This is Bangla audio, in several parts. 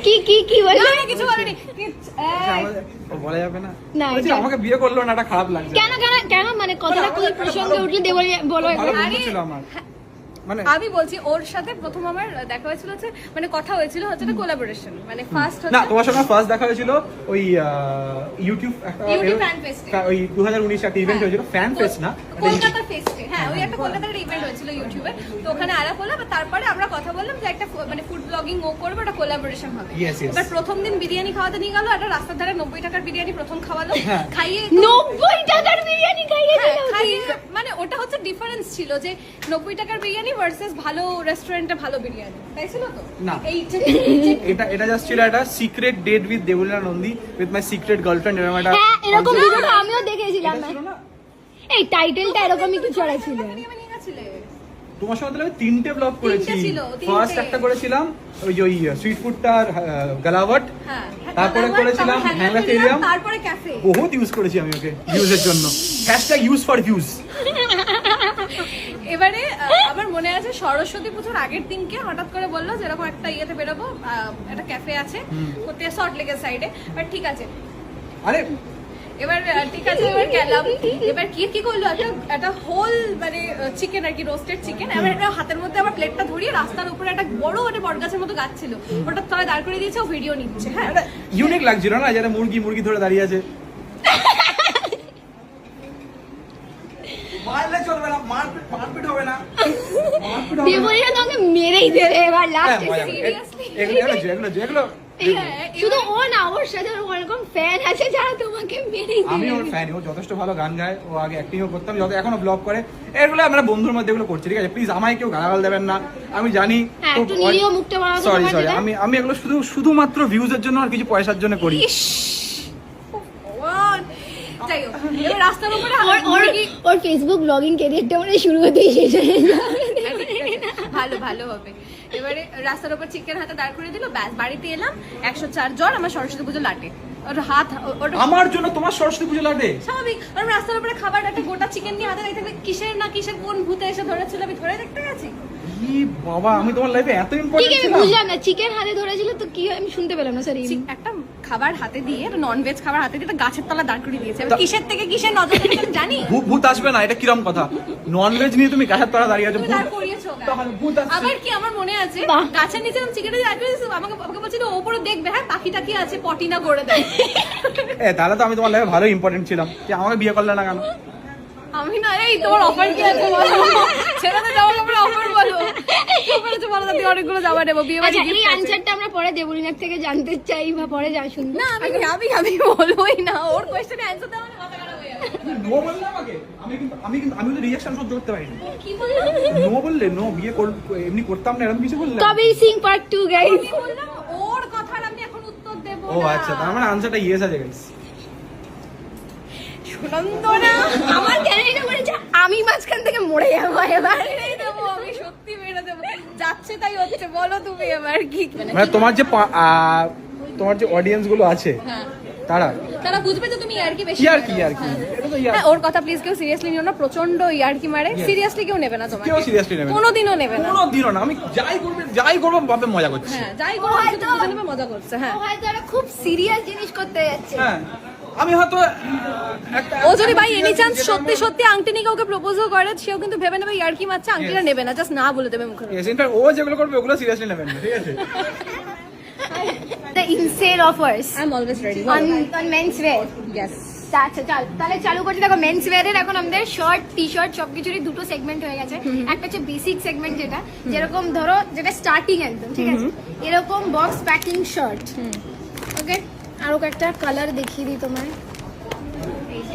কি কি কি বলে? না কিছু বলেনি। বলা যাবে না। না, বলছি, এটা- আমাকে বিয়ে করলো না, এটা খারাপ লাগছে। কেন কেন কেন মানে কথাটা কোন প্রসঙ্গে উঠলে দেবো বলো ভালো একবার। বন্ধু ছিল আমার। মানে আমি বলছি ওর সাথে প্রথম আমার দেখা হয়েছিল হচ্ছে মানে কথা হয়েছিল হচ্ছে একটা কোলাবোরেশন মানে ফার্স্ট না, হচ্ছে তোমার সঙ্গে ফার্স্ট দেখা হয়েছিল ওই ইউটিউব ইউটিউব fan fest এ। ওই 2019 একটা ইভেন্ট হয়েছিল, ফ্যান ফেস্ট না, কলকাতা ফেস্টে। হ্যাঁ ওই একটা কলকাতার ইভেন্ট হয়েছিল ইউটিউবে, তো ওখানে আলাপ হলো। তারপরে আমরা কথা বললাম যে একটা মানে ফুড ব্লগিং ও করবে, একটা কোলাবোরেশন হবে। Yes, yes. এবার প্রথম দিন বিরিয়ানি খাওয়াতে নিয়ে গেল, একটা রাস্তার ধারে 90 টাকার বিরিয়ানি প্রথম খাওয়ালো, হ্যাঁ। খাইয়ে 90 টাকার বিরিয়ানি খাইয়ে হ্যাঁ, দিল। খাইয়ে মানে ওটা হচ্ছে ডিফারেন্স ছিল যে 90 টাকার বিরিয়ানি ভার্সেস ভালো রেস্টুরেন্টে ভালো বিরিয়ানি, তাই ছিল তো? না। এই এটা জাস্ট ছিল একটা secret date with Debolina Nandi with my secret girlfriend, এরকম একটা হ্যাঁ এরকম concept ভিডিও আমিও দেখেছিলাম। এটা ছিল না? এই টাইটেলটা এরকমই কিছু একটা ছিল। তোমার সাথে তাহলে আমি 3টে ব্লগ করেছি। তিনটে ছিল, 3টে। ফার্স্ট একটা করেছিলাম ওই যে ওই স্ট্রিট ফুডটার গালাওয়াট, হ্যাঁ তারপরে করেছিলাম হ্যাঙ্গাথেরিয়াম। তারপরে ক্যাফে। বহুত ইউজ করেছি আমি ওকে ভিউজের জন্য, হ্যাশট্যাগ ইউজ ফর ভিউজ। এবারে আমার মনে আছে সরস্বতী পুজোর আগের দিনকে হঠাৎ করে বললো যেরকম একটা ইয়েতে বেরোবো, একটা ক্যাফে আছে কোথায় সল্ট লেকের সাইডে, বাট ঠিক আছে আরে এবার ঠিক আছে এবার গেলাম। এবার কি কি করলো, একটা হোল মানে চিকেন আর কি, রোস্টেড চিকেন। এবার একটা হাতের মধ্যে আমার প্লেটটা ধরিয়ে রাস্তার উপরে একটা বড় মানে বটগাছের মতো গাছ ছিল, ওটা তলায় দাঁড় করে দিয়েছে, ও ভিডিও নিচ্ছে। হ্যাঁ ইউনিক লাগছিল না, যারা মুরগি ধরে দাঁড়িয়ে আছে। মারলে চলবে না, মারপিট হবে না, মারপিট হবে না। দেবলীনা তোমাকে মেরেই দেবে এবার হ্যাঁ, লাস্টে। মজা করে। seriously? এগুলো শুধু ও না, ওর সাথে ওরকম ফ্যান আছে যারা তোমাকে মেরেই আমি দেবে। ওর ফ্যান, ও যথেষ্ট ভালো গান গায়, ও আগে অ্যাক্টিংও করতাম, যত এখনো ব্লগ করে। এগুলো আমরা বন্ধুর মধ্যে এগুলো করছি, ঠিক আছে? প্লিজ আমায় কেউ গালাগাল দেবেন না, আমি জানি। হ্যাঁ, একটু নিরীহ মুখটা বানাও তো সরি তোমার সরি, যেটা। আমি এগুলো শুধুমাত্র ভিউজের জন্য আর কিছু পয়সার জন্য করি। ইস, ভগবান। যাই হোক, এবার রাস্তার উপরে ওর ফেসবুক ব্লগিং ক্যারিয়ারটা মানে শুরু হতেই শেষ হয়ে যাবে। ভালো ভালো হবে। এবারে রাস্তার উপর চিকেন হাতে দাঁড় করে দিল, ব্যাস বাড়িতে এলাম। 104 জন আমার সরস্বতী পুজো লাটে, ওর হাত ওর আমার জন্য তোমার সরস্বতী পুজো লাগে। স্বাভাবিক। আর রাস্তার উপরে খাবার একটা গোটা চিকেন নিয়ে হাতে দাঁড়িয়ে থাকবে, কিসের না কিসের কোন ভূতে এসে ধরেছিল আমি ধরে দেখতে গেছি। ই বাবা, আমি তোমার লাইফে এত ঠিক ইম্পর্টেন্ট আছে, ছিলাম। বুঝলাম না, চিকেন হাতে ধরেছিল তো কি হয় আমি শুনতে পেলাম না, সরি। একটা খাবার হাতে দিয়ে, নন ভেজ খাবার হাতে দিয়ে গাছের তলা দাঁড় করিয়ে দিয়েছে। এবার কিসের থেকে কিসের নজর থেকে আমি জানি। ভূত আসবে না, এটা কিরম কথা? ননভেজ নিয়ে তুমি গাছের তলা দাঁড়িয়ে আছো, তুমি দাঁড় করিয়েছো গায়ে। তখন ভূত আসছে। আবার কি আমার মনে আছে বাহ। গাছের নিচে আমি চিকেন দাঁড় করে দিয়েছি, আমাকে বলছিল ওপরে দেখবে, হ্যাঁ পাখি টাকি আছে পটি না করে দেয়। তাহলে তো আমি তোমার লাইফে ভালো ইম্পর্টেন্ট ছিলাম, কি আমাকে বিয়ে করলে না কেন? আমি না, এই তোমার অফার কি আছে বলো, ছেলেদের জামা কাপড় অফার বলো, অফার আছে বলো, তাতে অনেকগুলো জামা নেবো বিয়ে বাড়ি আচ্ছা, এই gift আছে। আনসারটা আমরা পরে দেবলীনার থেকে জানতে চাই বা পরে শুনবো। না আমি বলবোই না, ওর কোয়েশ্চেনে অ্যানসার দেওয়া মানে মাথা খারাপ হয়ে যাবে। নো বললে আমাকে, আমি তো রিঅ্যাকশন সহ্য করতে পারি না। কি বললাম? নো বললে, নো বিয়ে এমনি করতাম না, এরকম কিছু বললে? তবে সিং পার্ট 2 গাইস। আমি বললাম ওর কথার আমি এখন উত্তর দেব না। ও আচ্ছা, তার মানে আনসারটা ইয়েস আছে গাইস। সুনন্দনা আমার ক্যারেক্টার বলেছে আমি মাঝখান থেকে মরে যাবো এবার। মেরে দেবো, আমি সত্যি মেরে দেবো, যাচ্ছে তাই হচ্ছে। বলো তুমি এবার কি মানে তোমার যে অডিয়েন্স গুলো আছে হ্যাঁ, তারা বুঝবে যে তুমি ইয়ার্কি বেশি ইয়ার্কি মারো। ইয়ার্কি, হ্যাঁ। এটা তো ইয়ার্কি। হ্যাঁ, ওর কথা প্লিজ কেউ সিরিয়াসলি নিও না, প্রচন্ড ইয়ার্কি মারে। Yes. সিরিয়াসলি কেউ নেবে না তোমাকে, কেউ seriously নেবে না। কোনোদিনও নেবে না। কোনোদিনও না, আমি যাই করবো বাপে মজা করছি। হ্যাঁ, যাই করো হয়তো- বুঝে নেবে, মজা করছে। হ্যাঁ, ও হয়তো একটা খুব সিরিয়াস জিনিস করতে যাচ্ছে। হ্যাঁ, আমি হয়তো ও যদি ভাই এনি চান্স সত্যি সত্যি আংটি নিয়ে কাউকে প্রপোজও করে, সেও কিন্তু ভেবে নেবে ইয়ার্কি মারছে, আংটিটা Yes. নেবে না, জাস্ট না বলে দেবে মুখে। Yes, in fact, ও যেগুলো করবে ওগুলো সিরিয়াসলি নেবেন না, ঠিক আছে? The insane offers I am always ready. on men's wear. Yes. আচ্ছা তাহলে চালু করছি। দেখো মেন্স ওয়্যারের এখন আমাদের শার্ট টি শার্ট সবকিছুরই দুটো সেগমেন্ট হয়ে গেছে। একটা হচ্ছে বেসিক সেগমেন্ট, যেরকম ধরো যেটা স্টার্টিং একদম, ঠিক আছে, এরকম বক্স প্যাকিং শার্ট। ওকে, আরো একটা কালার দেখিয়ে দিই তোমায়।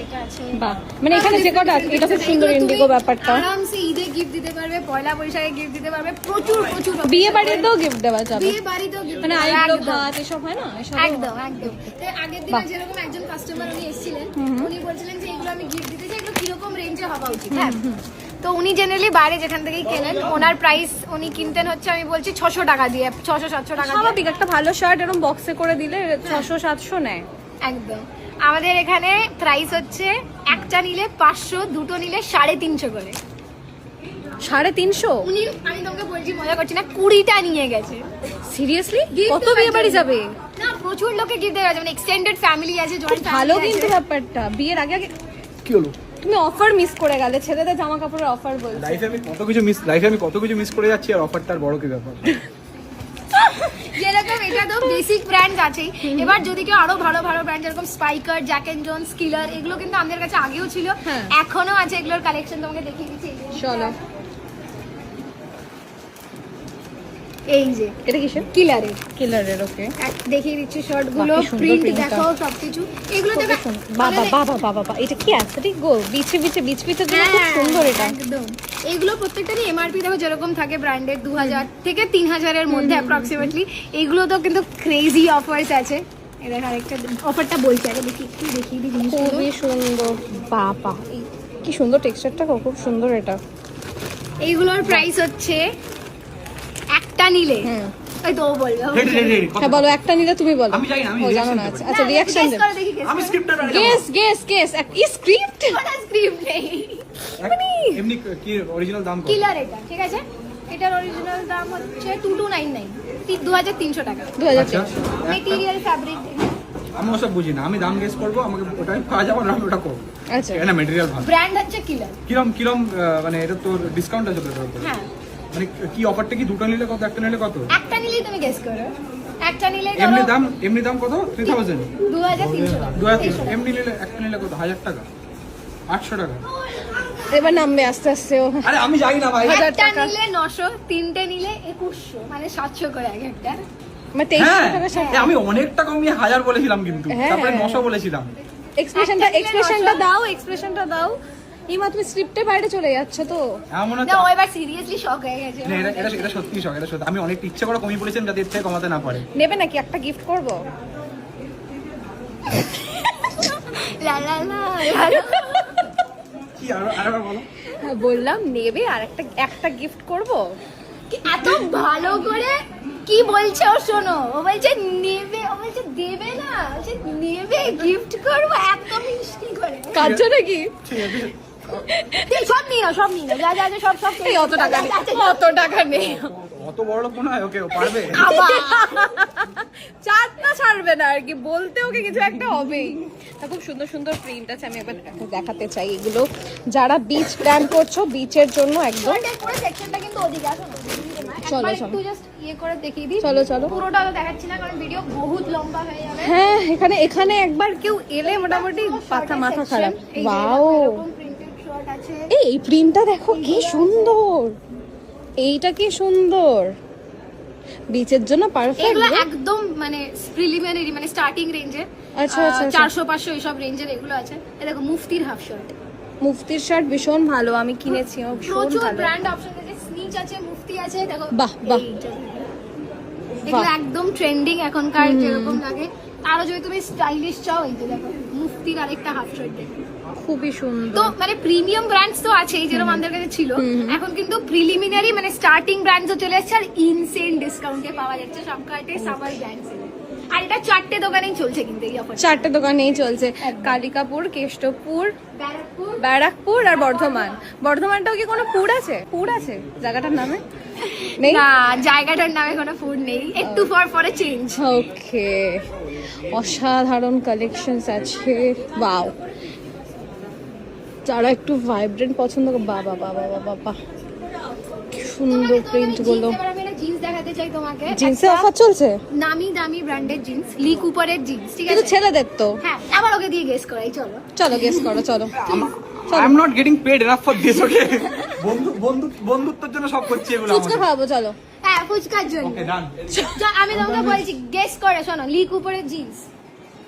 এইটা আছে, বাহ, মানে এখানে যে কটা আছে এটা খুব সুন্দর ইন্ডিগো ব্যাপারটা। আরামসে ঈদে গিফট দিতে পারবে, পয়লা বৈশাখে গিফট দিতে পারবে, প্রচুর বিয়ে বাড়িতেও গিফট দেওয়া যাবে, বিয়ে বাড়িতেও gift মানে দিতে পারবে, আইব্রো একদম। ভাত এসব হয় না, এসব একদম তো আগের দিনে যেরকম একজন কাস্টমার উনি এসেছিলেন, উনি বলছিলেন যে এগুলো আমি গিফট দিতে চাই, এগুলো কিরকম রেঞ্জে হওয়া উচিত। হ্যাঁ, তো উনি জেনারেলি বাইরে যেখান থেকেই কেনেন, ওনার প্রাইস উনি কিনতেন হচ্ছে আমি বলছি 600 টাকা দিয়ে, 600-700 টাকা দিয়ে। স্বাভাবিক, একটা ভালো শার্ট এরকম বক্সে করে দিলে 600-700 নেয়। একদম। আমাদের এখানে প্রাইস হচ্ছে একটা নিলে 500, দুটো নিলে 350 করে। 350? উনি, আমি তোমাকে বলছি মজা করছি না, 20টা নিয়ে গেছে। সিরিয়াসলি? Gift কত দেওয়ার বিয়ে বাড়ি জন্য। যাবে? না, প্রচুর লোকে গিফট দেওয়া আছে, মানে এক্সটেন্ডেড ফ্যামিলি আছে, জয়েন্ট ভালো ফ্যামিলি কিন্তু আছে। ব্যাপারটা, বিয়ের আগে আগে কি হলো তুমি অফার মিস করে গেলে, ছেলেদের জামা কাপড়ের অফার বলছে। লাইফে আমি কত কিছু মিস করে যাচ্ছি, আর অফারটার বড় কি ব্যাপার। যেরকম এটা তো বেসিক ব্র্যান্ড আছেই, এবার যদি কেউ আরো ভালো ভালো ব্র্যান্ড যেরকম স্পাইকার, জ্যাক এন্ড জোন্স, কিলার, এগুলো কিন্তু আমাদের কাছে আগেও ছিল, হ্যাঁ। এখনো আছে, এগুলোর কালেকশন তোমাকে দেখিয়ে দিচ্ছি। চলো, এই যে এটা কিসের? কিলারের কিলারের। ওকে, দেখিয়ে দিচ্ছি শর্ট গুলো, বাহ, কি সুন্দর প্রিন্ট print টা। দেখো, সবকিছু এগুলো দেখো। বাবা বাবা বাবা বাবা, এটা কি অ্যাসথেটিক গো, বিচে জন্য খুব সুন্দর এটা। একদম, এইগুলো প্রত্যেকটারই এমআরপি দেখো যেরকম থাকে ব্র্যান্ডের 2000 থেকে 3000 এর মধ্যে অ্যাপ্রক্সিমেটলি। এইগুলো তো কিন্তু ক্রেজি অফার্স আছে। এই দেখো আরেকটা অফারটা বলছি, আগে দেখি একটু দেখিয়ে দিই জিনিসগুলো। খুবই সুন্দর, বাবা কি সুন্দর টেক্সচারটা, খুব সুন্দর এটা। এইগুলোর প্রাইস হচ্ছে একটা নিলে, ওই তো ও বলবে, ও রেডি রেডি হ্যাঁ বলো, একটা নিলে তুমি বলো। আমি জানি না, আমি ও জানো reaction না, দেবো। আচ্ছা রিঅ্যাকশন guess দেব। করো, দেখি guess আমি করো। স্ক্রিপ্টটা গেস ই স্ক্রিপ্ট। কোনো script নেই। এমনি কি অরিজিনাল দাম কত? কিলার এটা, ঠিক আছে? এটার অরিজিনাল দাম হচ্ছে 2299, 2300 টাকা। 2000 আচ্ছা, মেটেরিয়াল ফ্যাব্রিক। আমি ওসব বুঝি না, আমি দাম গেস করবো, আমাকে ওটা আমি পাওয়া যাবো না, আমি ওটা করবো। আচ্ছা, এটা মেটেরিয়াল ভালো। ব্র্যান্ড হচ্ছে কিলার। কিরম কিরম মানে এটা তো ডিসকাউন্ট আছে তো এটার উপরে? হ্যাঁ, মানে কি অফারটা কি, দুটো নিলে কত, একটা নিলে কত? একটা নিলেই তুমি গেস করো। একটা নিলেই এমনি দাম কত? 3000, 2300 টাকা। 2300। এমনি নিলে একটা নিলে কত? 1000 টাকা, 800 টাকা। এবার নামবে আস্তে আস্তে ও। আরে আমি জানি না ভাই। 1000 একটা টাকা। নিলে 900, তিনটে নিলে 2100, মানে 700 করে এক একটা। মানে 2300 হ্যাঁ, টাকা সাথে আমি অনেকটা কমিয়ে 1000 বলেছিলাম, কিন্তু হ্যাঁ, তারপরে হ্যাঁ। 900 বলেছিলাম। এক্সপ্রেশনটা দাও, এক্সপ্রেশনটা দাও। ইমা তুমি স্ক্রিপ্টের বাইরে চলে যাচ্ছ তো। এমন না, হচ্ছে ও এবার সিরিয়াসলি শক হয়ে গেছে। না, এটা সত্যি শখ, এটা সত্যি। আমি অনেক ইচ্ছে করে কমিয়ে বলেছিলাম যাতে এর থেকে কমাতে না পারে। নেবে নাকি একটা গিফট করব? লা লা লা লা। কি আরেকবার বলো। হ্যাঁ বললাম নেবে, আর একটা গিফট করব। কি এত ভালো করে কি বলছে ও, শোনো। ও বলছে নেবে, ও বলছে দেবে না, বলছে নেবে, গিফট করবো, এত মিষ্টি করে। কার জন্য কি? ঠিক আছে, এই সব নিয়ে নাও, সব নিয়ে নাও, যা যা যা, সব এই অত টাকা নেই, অত টাকা নেই। অত বড় লোক মনে হয় ওকে, ও পারবে। আবার চারটা ছাড়বে না আর কি, বলতে ওকে কিছু একটা হবেই। তা খুব সুন্দর সুন্দর প্রিন্ট আছে, আমি একবার দেখাতে চাই এগুলো। যারা বিচ প্ল্যান করছো, বিচের জন্য একদম। শর্টের পুরো সেকশনটা কিন্তু ওদিকে আসো না। চলো, একবার চলো। একটু জাস্ট ইয়ে করে দেখিয়ে দিই। চলো, চলো। পুরোটা তো দেখাচ্ছি না, কারণ ভিডিও বহুত লম্বা হয়ে যাবে। হ্যাঁ, এখানে একবার কেউ এলে মোটামুটি মাথা খারাপ। ওয়াও, প্রিন্টেড শর্ট আছে। এই প্রিন্টটা দেখো কি সুন্দর, এইটা কি সুন্দর, বিচের জন্য পারফেক্ট। এগুলো একদম মানে প্রিলিমিনারি, মানে স্টার্টিং রেঞ্জে। আচ্ছা, আচ্ছা, আচ্ছা। 400-500 এইসব রেঞ্জের এগুলো আছে। এই দেখো মুফতির হাফ শার্ট, মুফতির শার্ট ভীষণ ভালো, আমি কিনেছি, ও ভীষণ প্রচুর ভালো। ব্র্যান্ড অপশন আছে, স্নিচ আছে, মুফতি আছে, দেখো। বাহ, বাহ। এগুলো একদম ট্রেন্ডিং এখনকার, যেরকম লাগে। আরো যদি তুমি স্টাইলিশ চাও, এই যে দেখো মুফতির আরেকটা হাফ শার্ট দেখো। খুবই তো সুন্দর। মানে প্রিমিয়াম ব্র্যান্ডস তো আছেই, যেরকম আমাদের কাছে ছিল। এখন কিন্তু প্রিলিমিনারি মানে স্টার্টিং ব্র্যান্ডসও চলে এসেছে, আর ইনসেন ডিসকাউন্টে পাওয়া যাচ্ছে সবকটাতে সামার ব্র্যান্ডস। আর এটা 4টে দোকানেই চলছে কিন্তু এই অফার। 4টে দোকানেই চলছে, কালিকাপুর, কেষ্টপুর, ব্যারাকপুর, ব্যারাকপুর আর বর্ধমান। বর্ধমানটাও কি কোনো পুর আছে? জায়গাটার নামে নেই? না, জায়গাটার নামে কোনো ফুড নেই, একটু পরে চেঞ্জ। ওকে, অসাধারণ কালেকশনস আছে। ওয়াও, যারা একটু ভাইব্রেন্ট পছন্দ করে, বাবা বাবা বাবা বাবা, কি সুন্দর প্রিন্ট গুলো। এবার আমি একটা জিন্স দেখাতে চাই তোমাকে। জিন্সে একটা অফার চলছে নামি দামি ব্র্যান্ডের জিন্স, লি কুপারের জিন্স, ঠিক কিন্তু আছে? ছেলেদের তো। হ্যাঁ, আবার ওকে দিয়ে গেস করাই, চলো। চলো গেস করো, চলো। I am not getting paid enough for this, okay? বন্ধুত্বের জন্য সব করছি এগুলো। ফুচকা খাওয়াবো, চলো। হ্যাঁ, ফুচকার জন্য। ওকে, ডান। আমি তোমাকে বলছি গেস করে শোনো। লি কুপারের জিন্স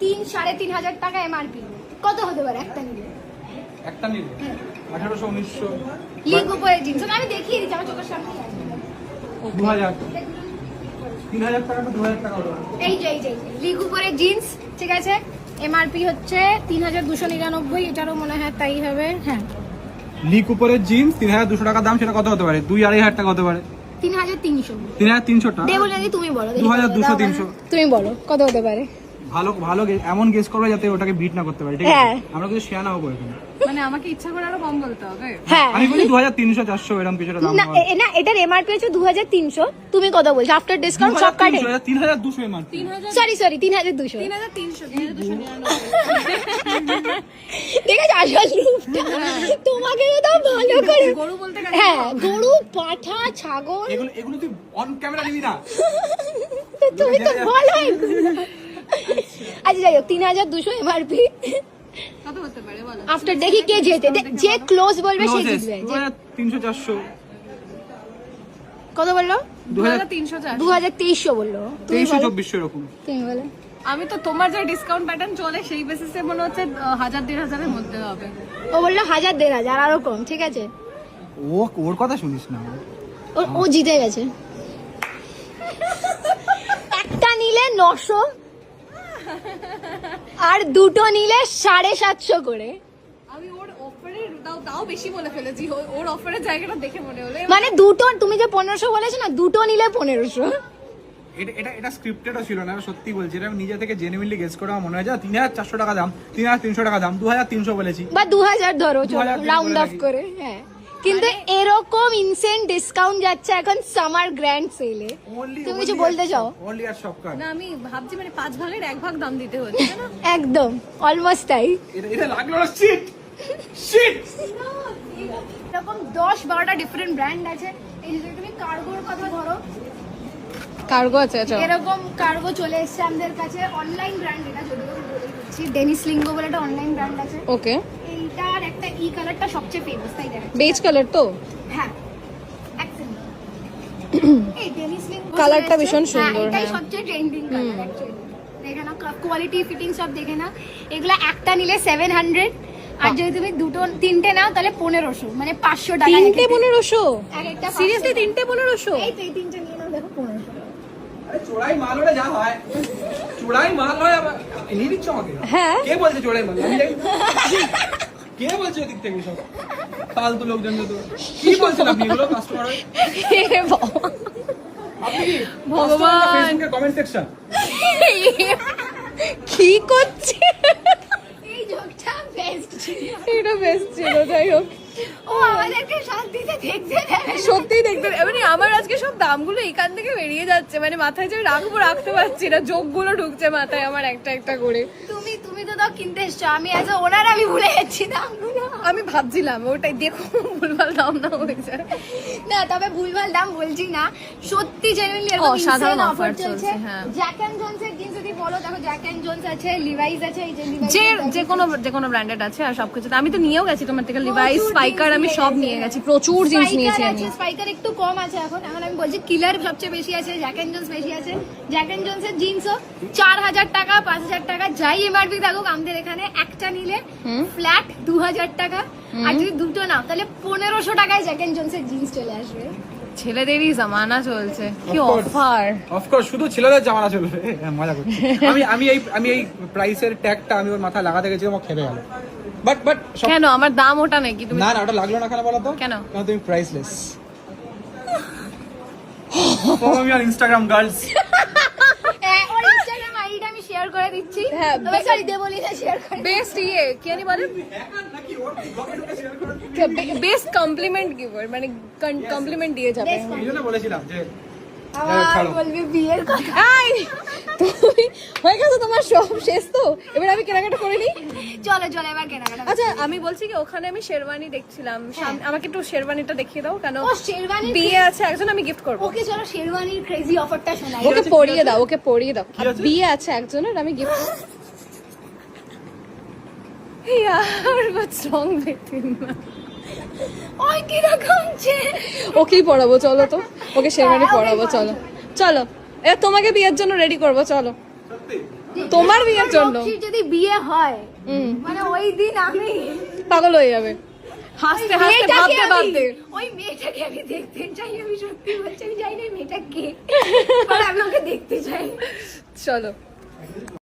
3-3.5 টাকা এমআরপি। কত হতে পারে একটা নিলে? একটা নিলে 1800, 1900, লি কুপারের জিন্স আমি দেখিয়ে দিচ্ছি, আমার চোখের সামনে 2000, 3000 টাকা তো 2000 টাকা হলো। এই যে লি কুপারের জিন্স, ঠিক আছে? এমআরপি হচ্ছে 3299, এটারও মনে হয় তাই হবে। হ্যাঁ, লি কুপারের জিন্স 3200 টাকা দাম, সেটা কত হতে পারে? 2-2.5 টাকা হতে পারে। 3300। 3300 টাকা, দেবো যদি তুমি বলো। 2200, 300। তুমি বলো কত হতে পারে? ভালো ভালো এমন গেস করবে যাতে ওটাকে বিট না করতে পারি, ঠিক হ্যাঁ। আছে? আমরা কিছু শেয়ার না হবো এখানে। মানে আমাকে ইচ্ছা করে আরো কম বলতে হবে। হ্যাঁ আমি বলি 2300 400 এরকম কিছু একটা দাম না হবে। না এটার এমআরপি হচ্ছে 2300, তুমি কত বলছো আফটার ডিসকাউন্ট সব কাটে? 3200 এমআরপি। 3000 সরি 3200 3200 ঠিক আছে। আসল রূপটা তোমাকে তো ভালো করে গরু বলতে গেলে হ্যাঁ গরু পাঠা ছাগল এগুলো তুই অন ক্যামেরা নিবি না। তুমি তো বলো এগুলো। আচ্ছা যাই হোক 3200 এমআরপি। কত হতে পারে বলো? আফটার দেখি কে জেতে, যে ক্লোজ বলবে সে জিতবে। 2300 400 কত বললো? 2300 2300 বললো। তুমি 2300 বলো, 2400 এরকম। তুমি বলো। আমি তো তোমার যে ডিসকাউন্ট প্যাটার্ন চলে সেই বেসিসে মনে হচ্ছে 1000-1500 এর মধ্যে হবে। ও বললো 1000 1500 আরো কম, ঠিক আছে। ওর কথা শুনিস না। ও জিতে গেছে। একটা নিলে 900 আর দুটো নিলে 750 করে। আমি ওর অফারে তাও বেশি বলে ফেলেছি, ওর অফারের জায়গাটা দেখে মনে হলো মানে দুটো, তুমি যে 1500 বলেছো না, দুটো নিলে 1500। এটা স্ক্রিপ্টেডও ছিল না, সত্যি বলছি। এটা আমি নিজে থেকে জেনুইনলি গেস করে আমার মনে হয় যে 3400 টাকা দাম, 3300 টাকা দাম, 2300 বলেছি। বা 2000 ধরো, 2000 রাউন্ড অফ করে। হ্যাঁ কিন্তু এরকম ইনসেন্ট ডিসকাউন্ট যাচ্ছে এখন সামার গ্র্যান্ড সেলে। তুমি কিছু বলতে চাও? অনলি আর শপ কার্ড। না আমি ভাবছি মানে 5 ভাগের 1 ভাগ দাম দিতে হচ্ছে না। একদম অলমোস্ট তাই। এটা লাগলো না, শিট শিট। এরকম 10-12টা ডিফারেন্ট ব্র্যান্ড আছে। এই যে তুমি কার্গোর কথা ধরো, কার্গো আছে। আচ্ছা এরকম কার্গো চলে এসেছে আমাদের কাছে। অনলাইন ব্র্যান্ড এটা, যদিও আমি বলে দিচ্ছি, ডেনিস লিঙ্গো বলে একটা অনলাইন ব্র্যান্ড আছে। ওকে, এইটার একটা ই কালারটা সবচেয়ে ফেমাস, তাই দেখা বেজ কালার তো। হ্যাঁ একদম। এই ডেনিস লিঙ্গো কালারটা ভীষণ সুন্দর, এটাই হ্যাঁ। সবচেয়ে ট্রেন্ডিং কালার অ্যাকচুয়ালি। দেখে না কোয়ালিটি ফিটিং সব দেখে না। এগুলা একটা নিলে 700, আর যদি তুমি দুটো তিনটে নাও তাহলে 1500, মানে 500 টাকা। 3টে 1500? এক একটা সিরিয়াসলি 3টে 1500? এই তো এই তিনটে নিয়ে নাও, দেখো 1500। আরে চোরাই মাল হলে যা হয়, চোরাই মাল হয়। আবার নিয়ে দিচ্ছ আমাকে? হ্যাঁ। কে বলছে চোরাই মাল? আমি জানি। কে বলছে ওদিক থেকে সব ফালতু লোকজন? তো কি বলছেন আপনি? এগুলো কাস্টমার হয়? হে বাবা, আপনি কি ভগবান। ফেসবুকে কমেন্ট সেকশন? কি করছে? এই জোকটা বেস্ট ছিল। এটা বেস্ট ছিল। যাই হোক, ও আমাদেরকে শান্তিতে দেখতে দেবে। সত্যি দেখতে মানে আমার আজকে সব দামগুলো এখান থেকে বেরিয়ে যাচ্ছে, মানে মাথায় যে রাখতে পারছি না, যোগগুলো ঢুকছে মাথায় আমার একটা একটা করে। তুমি তো দাও কিনতে এসছো, আমি আজ ওনার আমি ভুলে যাচ্ছি দামগুলো। আমি ভাবছিলাম ওটাই দেখো ভুলভাল দাম না হয়ে যায়। না তবে ভুলভাল দাম বলছি না, সত্যি জেনুইনলি এরকম অসাধারণ ইনসেন offer অফার চলছে। চলছে, হ্যাঁ। জ্যাক এন্ড জোনস এর জিন্স যদি বলো, দেখো জ্যাক এন্ড জোনস আছে, লিভাইস আছে, এই যে যে কোনো ব্র্যান্ডেড আছে আর সবকিছু। আমি তো নিয়েও গেছি তোমার থেকে, লিভাইস, স্পাইকার, আমি সব নিয়ে গেছি, প্রচুর জিনিস নিয়েছি আমি। স্পাইকার একটু কম আছে এখন আমি বলছি কিলার সবচেয়ে বেশি আছে, জ্যাক এন্ড জোনস বেশি আছে। জ্যাক এন্ড জোনস এর জিন্সও 4000 টাকা 5000 টাকা যাই এমআরপি থাকুক, আমাদের এখানে একটা নিলে ফ্ল্যাট 2000 টাকা, আর যদি দুটো নাও তাহলে 1500 টাকায় জ্যাক এন্ড জোনস এর জিন্স চলে আসবে। ছেলেদেরই জামানা চলছে, কি Of course. অফার! অফকোর্স শুধু ছেলেদের জামানা চলবে। মজা করছি। আমি এই প্রাইসের ট্যাগটা আমি ওর মাথায় লাগাতে গেছিলাম, ও খেপে গেল। বাট কেন আমার দাম ওটা নাকি? তুমি না ওটা লাগলো না কেন বলো তো? কেন? কারণ তুমি priceless. Follow me on Instagram girls. Or Instagram আইডিটা আমি শেয়ার করে দিচ্ছি। হ্যাঁ, সরি দেবলিনা শেয়ার করে। বেস্ট ইয়ে কি জানি বলে, বেস্ট কমপ্লিমেন্ট গিভার, মানে কমপ্লিমেন্ট দিয়ে যাবে। এই জন্য বলেছিলাম যে আবার ছাড়ো। বলবি বিয়ের কথা। আই তুমি হয়ে গেছে তোমার সব শেষ তো, এবার আমি কেনাকাটা করে নিই। চলো এবার কেনাকাটা। আচ্ছা আমি বলছি কি, ওখানে আমি শেরওয়ানি দেখছিলাম, আমাকে একটু শেরওয়ানিটা দেখিয়ে দাও। কেন ও শেরওয়ানি বিয়ে আছে একজন, আমি গিফট করবো। ওকে চলো শেরওয়ানির ক্রেজি অফারটা শোনাই। ওকে পরিয়ে দাও, ওকে পরিয়ে দাও। আর বিয়ে আছে একজনের, আমি গিফট यार what's wrong with him? ওই কি রকম ছে। ওকেই পড়াবো চলো তো, ওকে শেরওয়ানি পড়াবো চলো। চলো এ তোমাকে বিয়ের জন্য রেডি করবো, চলো তোমার বিয়ের জন্য। যদি বিয়ে হয় মানে ওই দিন আমি পাগল হয়ে যাবে, হাসতে হাসতে ভাবতে ভাবতে। ওই মেয়েটাকে আমি দেখতে চাই, আমি সত্যি বলছি আমি জানি না মেয়েটা কে, আমি ওকে দেখতে চাই। চলো।